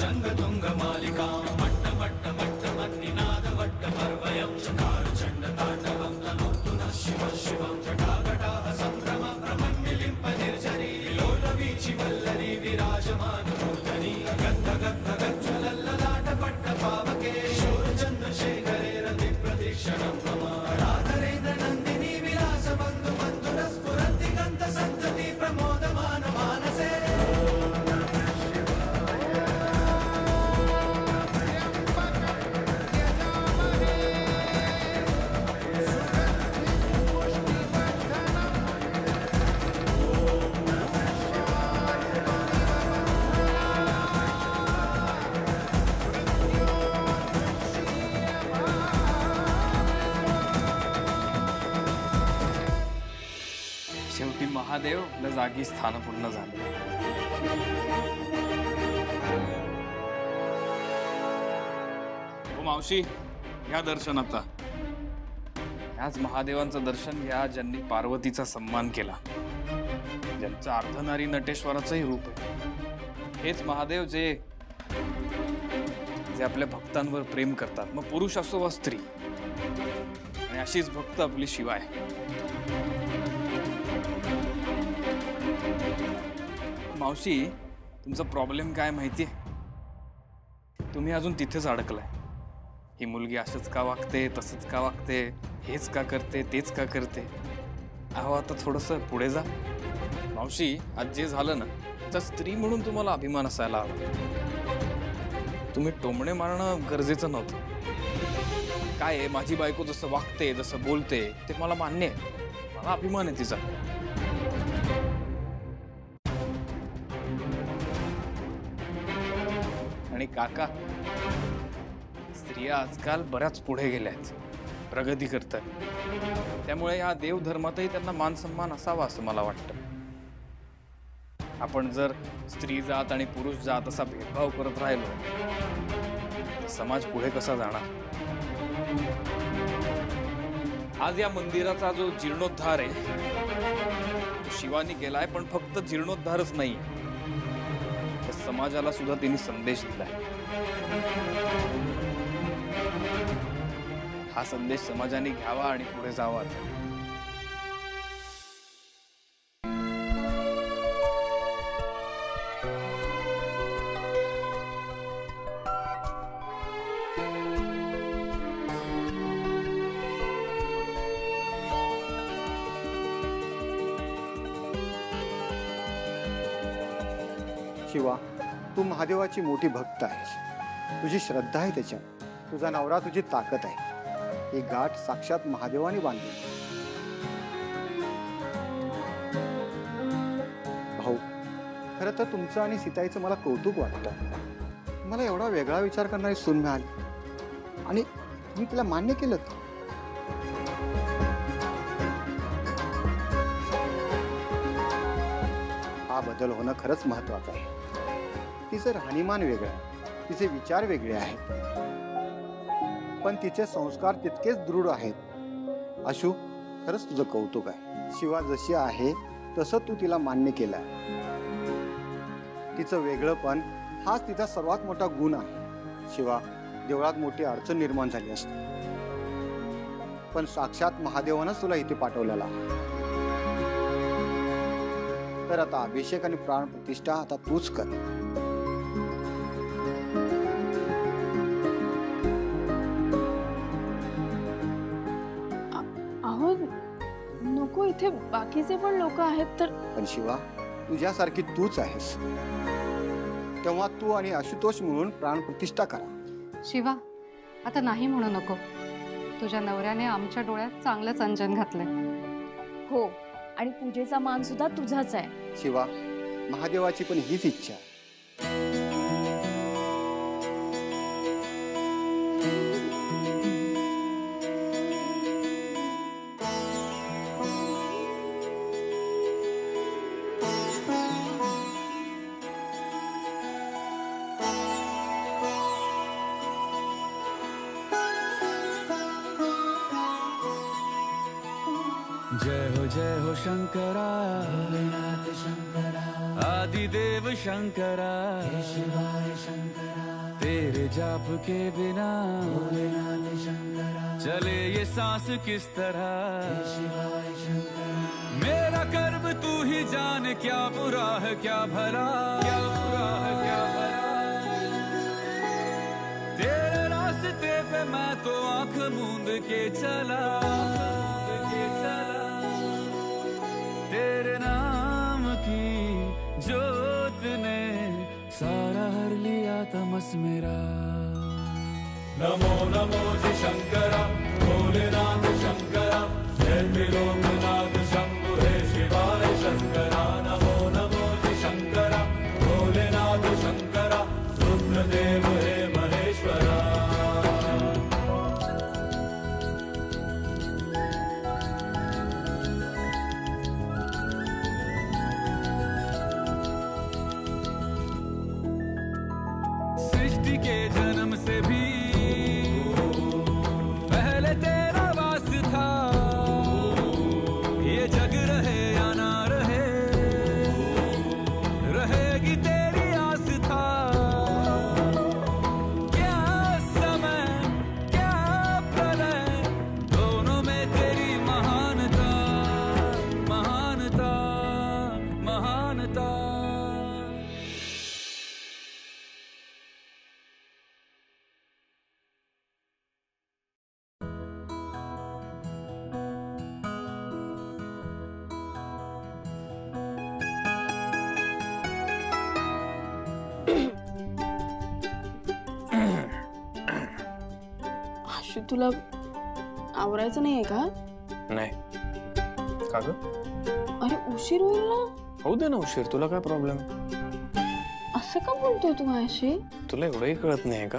चङ्गतुङ्गमालिका मट्ट मट्ट मट्ट मन्निनाद वट्ट पर्वयं चकार चण्ड ताण्डवं तनोतु नः शिवः शिवं जटाकटाः सम्भ्रम भ्रमन्निलिम्प निर्झरी लोलवीचि वल्लरी विराजमानमूर्धनि गद्ध गद्ध गज्ज्वलल्ललाट पट्ट पावके शूरचन्द्रशेखरे रतिप्रतीक्षणं मम राधरेन्द्र नन्दिनी विलास बन्धु बन्धुर स्फुरन्ति गन्ध सन्तति प्रमोदमान मानसे शेवटी महादेव आपल्या जागी स्थानपूर्ण झाले. हो मावशी, या दर्शन आता. याच महादेवांचं दर्शन या ज्यांनी पार्वतीचा सन्मान केला, ज्यांचं अर्धनारी नटेश्वराचंही रूप आहे. हेच महादेव जे आपल्या भक्तांवर प्रेम करतात, मग पुरुष असो वा स्त्री. आणि अशीच भक्त आपली शिवा आहे. मावशी, तुमचा प्रॉब्लेम काय माहितीये? तुम्ही अजून तिथेच अडकलाय. ही मुलगी असंच का वागते, तसंच का वागते, हेच का करते, तेच का करते. अहो, आता थोडंसं पुढे जा. मावशी, आज जे झालं ना, तर स्त्री म्हणून तुम्हाला अभिमान असायला हवा. तुम्ही टोमणे मारणं गरजेचं नव्हतं. काय आहे, माझी बायको जसं वागते, जसं बोलते, ते मला मान्य आहे. मला अभिमान आहे तिचा. आणि काका, स्त्रिया आजकाल बऱ्याच पुढे गेल्या आहेत, प्रगती करतात. त्यामुळे या देवधर्मातही त्यांना मान सन्मान असावा असं मला वाटतं. आपण जर स्त्री जात आणि पुरुष जात असा भेदभाव करत राहिलो, तर समाज पुढे कसा जाणार? आज या मंदिराचा जो जीर्णोद्धार आहे, तो शिवानी केलाय. पण फक्त जीर्णोद्धारच नाही, समाजाला सुद्धा तिने संदेश दिलाय. हा संदेश समाजाने घ्यावा आणि पुढे जावा. शिवा, तू महादेवाची मोठी भक्त आहेस. तुझी श्रद्धा आहे त्याच्यात. तुझा नवरा तुझी ताकद आहे. ही गाठ साक्षात महादेवाने बांधली. भाऊ, खरं तर तुमचं आणि सीताईचं मला कौतुक वाटतं. मला एवढा वेगळा विचार करणारी सून मिळाली आणि तुम्ही तिला मान्य केलं. हा बदल होणं खरंच महत्वाचं आहे. तिचं राहणीमान वेगळं आहे, तिचे विचार वेगळे आहेत, पण तिचे संस्कार तितकेच दृढ आहेत. आशू, खरंच तुझं कौतुक आहे. शिवा जशी आहे तसं तू तिला मान्य केलं. तिचं वेगळंपण हाच तिचा सर्वात मोठा गुण आहे. शिवा, देवळात मोठी अडचण निर्माण झाली असते, पण साक्षात महादेवानंच तुला इथे पाठवलेला. तर आता अभिषेक आणि प्राण प्रतिष्ठा आता तूच कर. अहो नको, इथे बाकीचे पण लोक आहेत तर. पण शिवा, तुझ्यासारखी तूच आहेस, तेव्हा तू आणि आशुतोष म्हणून प्राण प्रतिष्ठा करा. शिवा, आता नाही म्हणू नको. तुझ्या नवऱ्याने आमच्या डोळ्यात चांगलंच अंजन घातलंय. हो, आणि पूजेचा मान सुद्धा तुझाच आहे. शिवा, महादेवाची पण हीच इच्छा. जय हो शंकरा, भोलेनाथ शंकरा, आदिदेव शंकरा, शिवाय शंकरा. तेरे जाप के बिना चले ये सांस किस तरह। मेरा कर्म तू ही जान, क्या बुरा है क्या भला, क्या बुरा है क्या भला। तेरे रास्ते पे मैं तो आंख मूंद के चला, तेरे नाम की जोत ने सारा हर लिया तमस मेरा। नमो नमो जी शंकरा, भोलेनाथ शंकरा, जय त्रिलोकनाथ शंभु हे शिवाय शंकरा। नमो नमो जी शंकरा, भोलेनाथ शंकरा, रुद्रदेव हे महेश्वरा। सृष्टि के जन्म से भी पहले तेरा वास था, ये जग रहे या ना रहे, रहेगी तेरी आस था। क्या समय क्या प्रलय, दोनों में तेरी महानता, महानता, महानता। आशू तुला आवरायचं नाहीये का? नाही का ग? अरे उशीर होईल ना. होऊ दे ना उशीर, तुला काय प्रॉब्लेम? असं का बोलतोय तू माझ्याशी? तुला एवढंही कळत नाही का?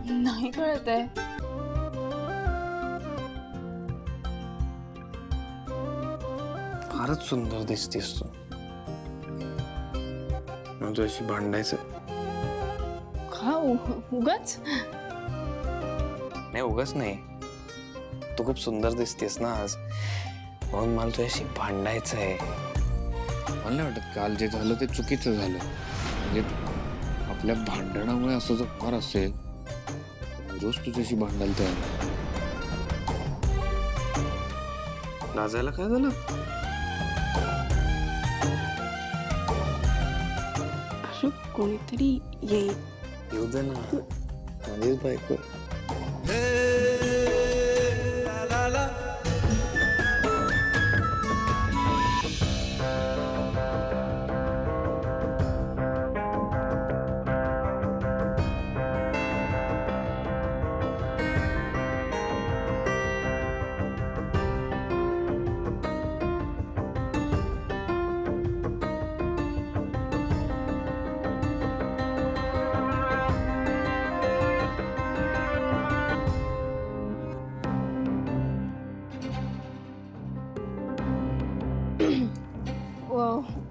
नाही कळत आहे. फारच सुंदर दिसतेस तू. मग तुझ्याशी भांडायचं? का उगाच? नाही उगाच नाही, तू खूप सुंदर दिसतेस ना आज, म्हणून मला तुझ्याशी भांडायचं आहे. मला नाही वाटत काल जे झालं ते चुकीचं झालं. म्हणजे आपल्या भांडणामुळे असं जर फार असेल तर रोज तुझ्याशी भांडायला तयार. लाजायला काय झालं? आशू कोणीतरी येईल. येऊ दे ना, माझीच बायको.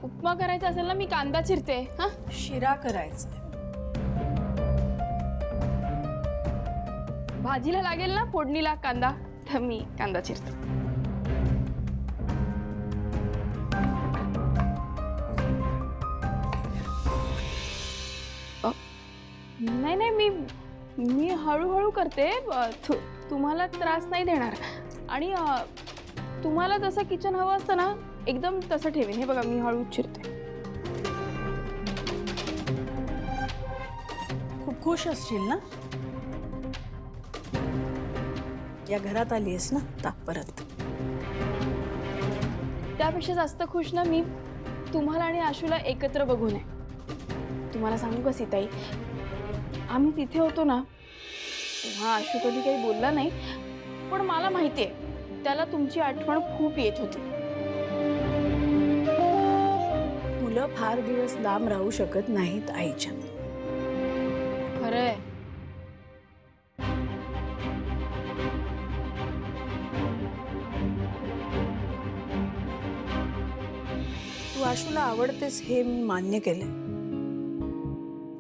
उपमा करायचा असेल ना, मी कांदा चिरते. हा, शिरा करायचा. भाजीला लागेल ना फोडणीला कांदा, तर मी कांदा चिरते. नाही नाही, मी हळूहळू करते. तुम्हाला त्रास नाही देणार. आणि तुम्हाला जसं किचन हवं असतं ना, एकदम तसं ठेवेन. हे बघा, मी हळू चिरते. खूप खुश असशील ना या घरात आलीस ना आता परत? त्यापेक्षा जास्त खुश ना मी तुम्हाला आणि आशूला एकत्र बघून आहे. तुम्हाला सांगू का सीताई, आम्ही तिथे होतो ना तेव्हा आशू कधी काही बोलला नाही, पण मला माहिती आहे त्याला तुमची आठवण खूप येत होती. मुलं फार दिवस लांब राहू शकत नाहीत आईच्या. खरंय. तू आशूला आवडतेस हे मी मान्य केलंय.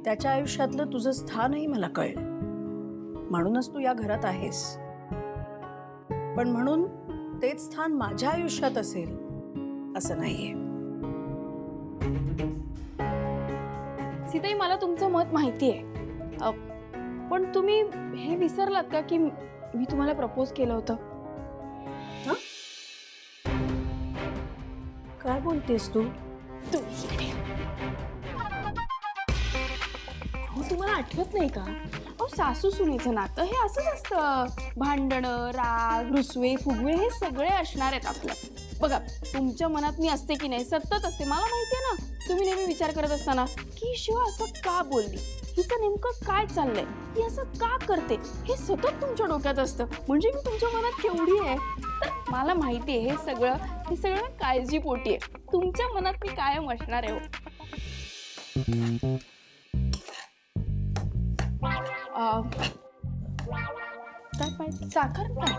त्याच्या आयुष्यातलं तुझं स्थानही मला कळलं, म्हणूनच तू या घरात आहेस. पण म्हणून तेच स्थान माझ्या आयुष्यात असेल असं नाहीये. सीताई मला तुमचं मत माहिती आहे, पण तुम्ही हे विसरलात का की मी तुम्हाला प्रपोज केलं होतं? काय बोलतेस तू? अहो, तुम्हाला आठवत नाही का? अहो, सासू सुनेचं नातं हे असंच असतं. भांडणं, राग, रुसवे, फुगवे हे सगळे असणार आहेत आपलं. बघा, तुमच्या मनात मी असते की नाही, सतत असते. मला माहिती आहे ना, तुम्ही नेहमी विचार करत असताना की शिवा असं का बोलली, हिचं नेमकं काय चाललंय, ही असं का करते, हे सतत तुमच्या डोक्यात असतं. म्हणजे मी तुमच्या मनात केवढी आहे. तर मला माहिती आहे हे सगळं काळजीपोटी आहे. तुमच्या मनात मी कायम असणार आहे. काय पाहिजे? साखर घाल.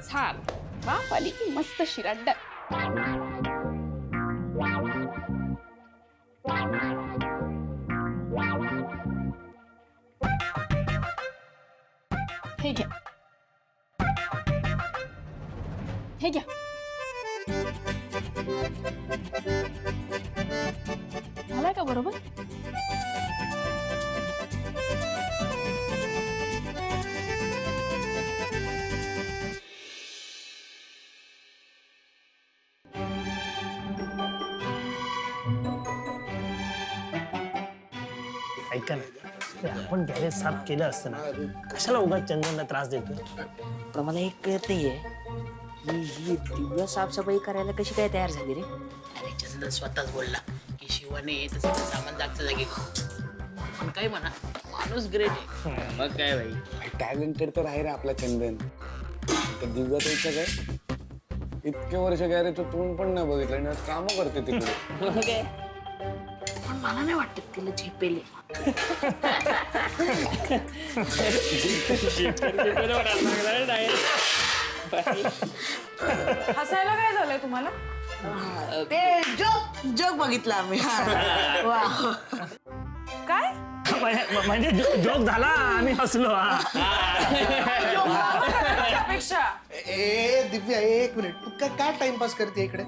छान, वाफ आली की मस्त शिरा. हे घ्या, हे घ्या. झालाय का बरोबर? ऐका ना, आपण गॅरेज साफ केलं असतं ना, कशाला उगाच चंदनला त्रास देतो? पण मला एक कळत नाहीये ही दिव्या साफसफाई करायला कशी काय तयार झाली रे? अरे चंदन स्वतःच बोलला की शिवाने तसं सामान जागच्या जागी पण काय म्हणा, माणूस ग्रेट आहे. मग काय भाई, टॅलेंटेड तर आहे रे आपला चंदन. तर दिव्याचं इच्छा काय, इतके वर्ष गॅरेजचं तोंड पण नाही बघितलं आणि आज कामं करते तिकडे. मग काय, पण मला नाही वाटत तिला झेपेल. हसायला काय झालंय तुम्हाला? ते जोक बघितला आम्ही. काय म्हणजे जोक झाला, आम्ही हसलो. अपेक्षा? ए दिव्या, एक मिनिट, तू काय टाइमपास करते इकडे?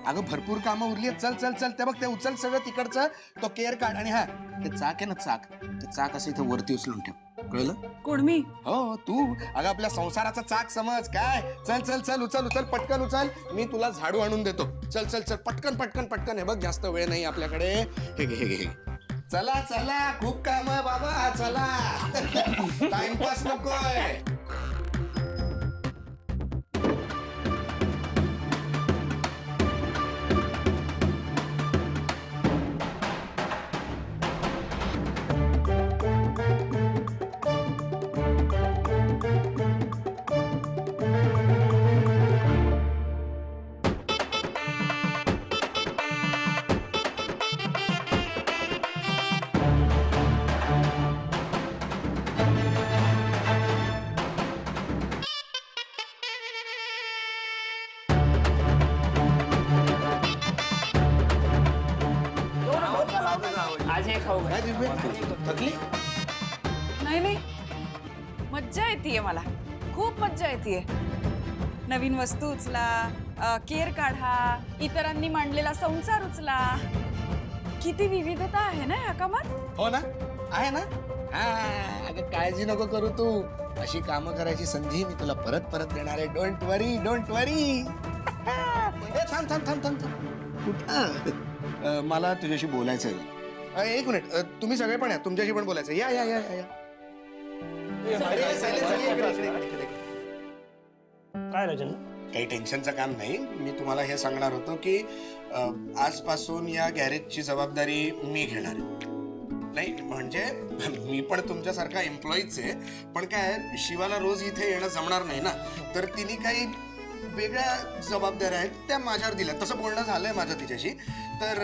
अगं भरपूर कामं उरली आहेत. चल चल चल, ते बघ ते उचल सगळं तिकडचं, तो केअर काढ. आणि हा ते चाक आहे ना, चाक, ते चाक असं इथं वरती उचलून ठेव, कळलं? कोण मी? हो तू. अगं आपल्या संसाराचा चाक समज काय. चल चल चल, उचल उचल, पटकन उचल. मी तुला झाडू आणून देतो. चल चल चल, पटकन पटकन पटकन. हे बघ जास्त वेळ नाही आपल्याकडे. हे घे हे घे. चला चला, खूप काम आहे बाबा, चला. टाइमपास नकोय. आज हे खाऊ. काय दिव्या, थकली? नाही नाही, मज्जा येते मला, खूप मज्जा येते. नवीन वस्तू उचला, केअर काढा, इतरांनी मांडलेला संसार उचला. किती विविधता आहे ना या कामात. हो ना, आहे ना. हा, अगं काळजी नको करू तू. अशी कामं करायची संधी मी तुला परत परत देणार आहे. डोंट वरी, डोंट वरी. थांब थांब थांब थांब थांब. कुठं? मला तुझ्याशी बोलायचं आहे. एक मिनिट, तुम्ही सगळे पण या, तुमच्याशी पण बोलायचं. या या या या. अरे, silence, इकडे, इकडे, इकडे, इकडे. काय राजन? काही टेन्शनचं काम नाही. मी तुम्हाला हे सांगणार होतो की आजपासून या गॅरेजची जबाबदारी मी घेणार आहे. नाही म्हणजे मी पण तुमच्यासारखा एम्प्लॉईच आहे, पण काय शिवाला रोज इथे येणं जमणार नाही ना, तर तिने काही वेगळ्या जबाबदाऱ्या आहेत त्या माझ्यावर दिल्या. तसं बोलणं झालंय माझं तिच्याशी. तर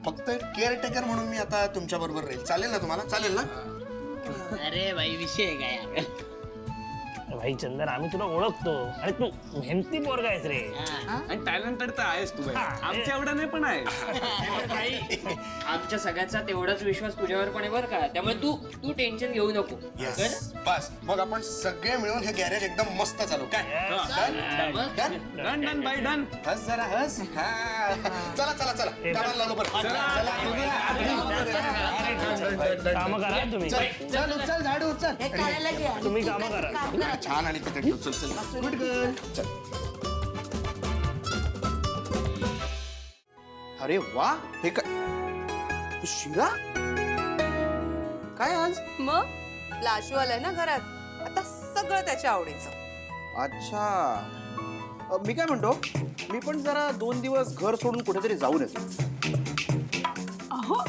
फक्त केअरटेकर म्हणून मी आता तुमच्या बरोबर राहील. चालेल ना तुम्हाला? चालेल ना? अरे भाई, विषय काय भाई चंदन आम्ही तुला ओळखतो आणि तू मेहनती पोरगा आहेस रे. आणि टॅलेंटेड तर आहेस तू बाई. आमच्या एवढा नाही पण आहे. आमच्या सगळ्यांचा तेवढाच विश्वास तुझ्यावर पण आहे बरं का, त्यामुळे तू तू टेन्शन घेऊ नको. बस मग आपण सगळे मिळून हे गॅरेज एकदम मस्त चालू काय डन डन डन बाई डन. हस जरा हस हा. चला चला चला कामाला लागू बरं. कामं करा तुम्ही. चल उचल झाडू उचल. तुम्ही कामं करा. छान आणि तिथे ठेव. चल चल गुड गर्ल. चल. अरे वा हे काय शिरा काय आज मग लाशू आलाय ना घरात, आता सगळं त्याच्या आवडीचं. अच्छा मी काय म्हणतो मी पण जरा 2 दिवस घर सोडून कुठेतरी जाऊन येतो. अहो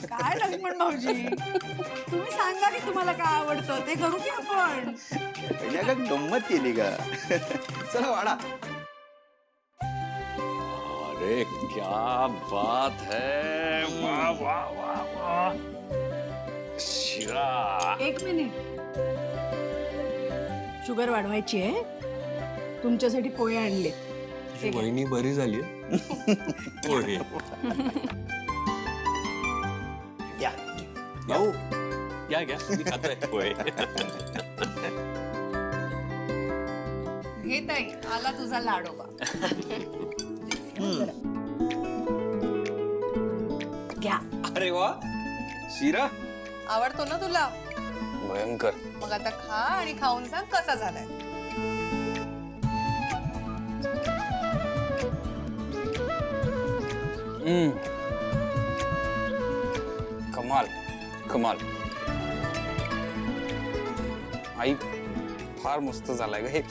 काय लक्ष्मण भाऊजी, तुम्ही सांगा की तुम्हाला काय आवडतं ते करू की आपण. पहिल्या का गंमत केली का चला वाडा. अरे क्या बात है, वाह वाह वाह वाह. शिरा. एक मिनिट, शुगर वाढवायची आहे, तुमच्यासाठी पोहे आणले. वहिनी बरी झाली. पोहे या भाऊ या घ्या, मी खातोय पोहे. हे ताई आला तुझा लाडोबा. घ्या. अरे वा शिरा आवडतो ना तुला, भयंकर. मग आता खा आणि खाऊन सांग कसा झालाय. कमाल कमाल. आई फार मस्त झालाय ग.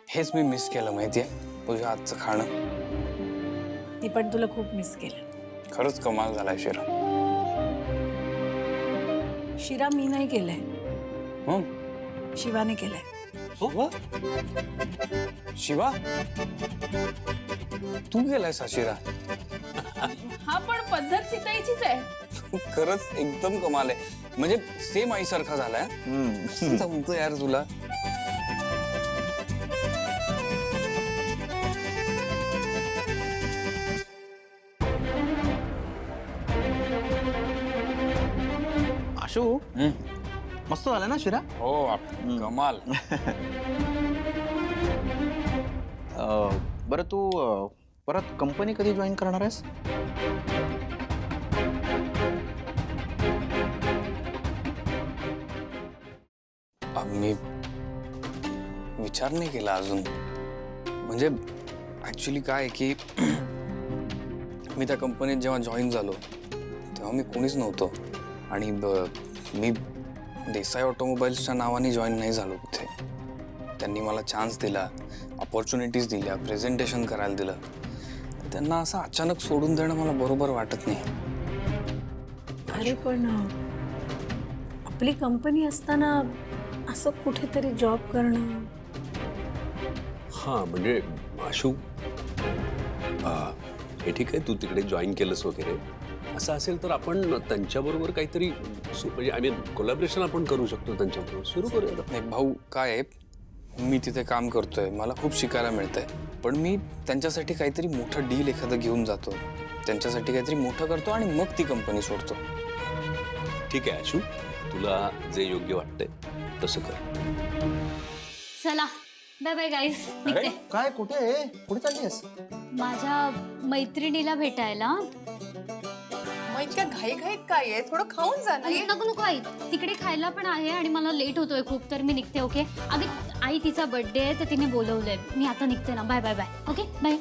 हेच मी मिस केलं माहितीये, तुझ्या हातचं खाणं. ती पण तुला खूप मिस केलं. खरंच कमाल झालाय शिरा. शिरा मी नाही केलाय, हं? शिवाने केलाय. शिवा तू गेलायस हा शिरा. हा पण पद्धत सीताईचीच आहे. खरंच एकदम कमाल आहे. म्हणजे सेम आईसारखा झालाय. जमतं यार तुला. आशू मस्त झाला ना शिरा. हो कमाल. बरं तू परत कंपनी कधी जॉईन करणार आहेस. मी विचार नाही केला अजून. म्हणजे ऍक्च्युली काय की मी त्या कंपनीत जेव्हा जॉईन झालो तेव्हा मी कोणीच नव्हतो. आणि मी देसाई ऑटोमोबाईल्सच्या नावाने जॉईन नाही झालो तिथे. त्यांनी मला चान्स दिला, ऑपॉर्च्युनिटीज दिल्या, प्रेझेंटेशन करायला दिलं. त्यांना असं अचानक सोडून देणं मला बरोबर वाटत नाही. अरे पण आपली कंपनी असताना असं कुठेतरी जॉब करणं. हा म्हणजे आशू हे ठीक आहे, तू तिकडे जॉईन केलंस वगैरे. असं असेल तर आपण त्यांच्याबरोबर काहीतरी म्हणजे आय मीन कोलॅबरेशन आपण करू शकतो त्यांच्याबरोबर. सुरू करूया. नाही भाऊ काय आहे, मी तिथे काम करतोय, मला खूप शिकायला मिळतंय. पण मी त्यांच्यासाठी काहीतरी मोठं डील एखादं घेऊन जातो, त्यांच्यासाठी काहीतरी मोठं करतो आणि मग ती कंपनी सोडतो. ठीक आहे आशू, तुला जे योग्य वाटतंय तसं कर. चला बाय बाय गाईज, निघते. काय कुठे कुठे चाललीस. माझ्या मैत्रिणीला भेटायला. मग इतक्या घाईघाईत काय आहे, थोडं खाऊन जा ना. नको नको आई, तिकडे खायला पण आहे आणि मला लेट होतोय खूप, तर मी निघते. ओके अगं आई तिचा बर्थडे आहे तर तिने बोलवलंय, मी आता निघते ना. Bye bye bye. Okay bye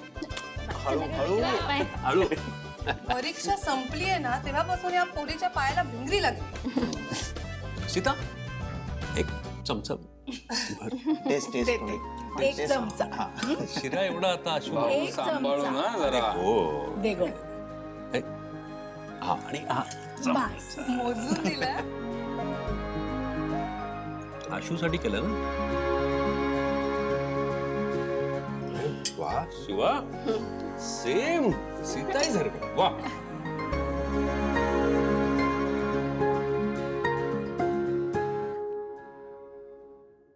bye. हळू. परीक्षा संपली आहे ना तेव्हापासून या पोरीच्या पायाला भिंगरी लागली. सीता एक चमचा टेस्ट एक चमचा. शिरा एवढा आता आशू. एक सांभाळू चमचा. ना जरा. हो दे गो. हा आणि हा बस. मोजून दिलं. आशूसाठी केलं ना. वा शिवा सेम सीताई सारखं. वा